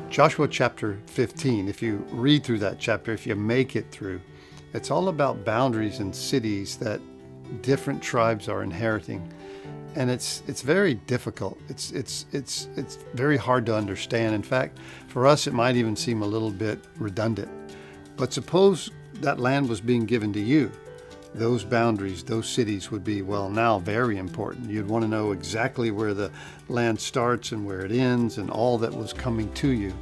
Joshua chapter 15, if you read through that chapter, if you make it through, it's all about boundaries and cities that different tribes are inheriting. And it's very difficult. It's very hard to understand. In fact, for us, it might even seem a little bit redundant. But suppose that land was being given to you. Those boundaries, those cities would be, well, now very important. You'd want to know exactly where the land starts and where it ends and all that was coming to you.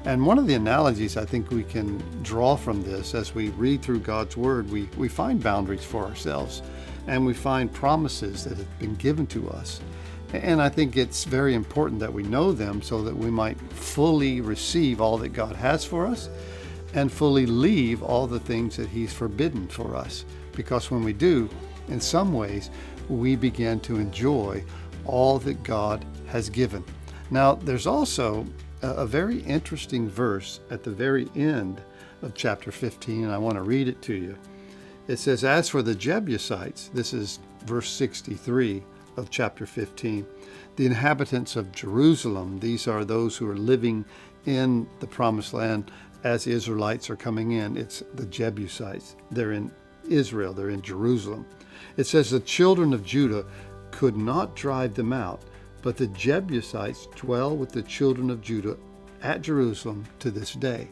And one of the analogies I think we can draw from this as we read through God's Word, we find boundaries for ourselves and we find promises that have been given to us. And I think it's very important that we know them so that we might fully receive all that God has for us and fully leave all the things that He's forbidden for us. Because when we do, in some ways, we begin to enjoy all that God has given. Now, there's also a very interesting verse at the very end of chapter 15, and I want to read it to you. It says, "As for the Jebusites," this is verse 63 of chapter 15, "the inhabitants of Jerusalem," these are those who are living in the promised land as the Israelites are coming in. It's the Jebusites. They're in Israel. They're in Jerusalem. It says, "The children of Judah could not drive them out, but the Jebusites dwell with the children of Judah at Jerusalem to this day,"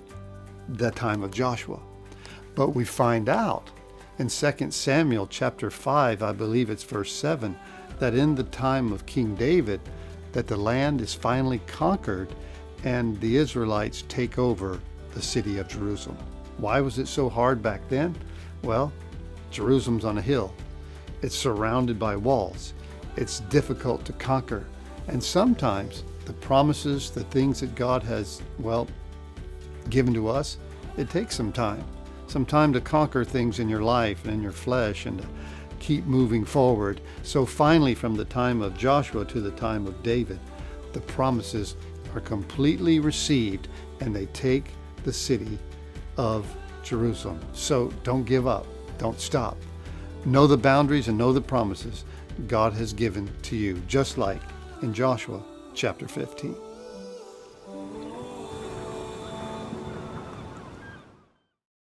the time of Joshua. But we find out in 2 Samuel chapter 5, I believe it's verse 7, that in the time of King David, that the land is finally conquered and the Israelites take over the city of Jerusalem. Why was it so hard back then? Well, Jerusalem's on a hill. It's surrounded by walls. It's difficult to conquer. And sometimes the promises, the things that God has, given to us, it takes some time to conquer things in your life and in your flesh and to keep moving forward. So finally, from the time of Joshua to the time of David, the promises are completely received and they take the city of Jerusalem. So don't give up. Don't stop. Know the boundaries and know the promises God has given to you, just like in Joshua chapter 15.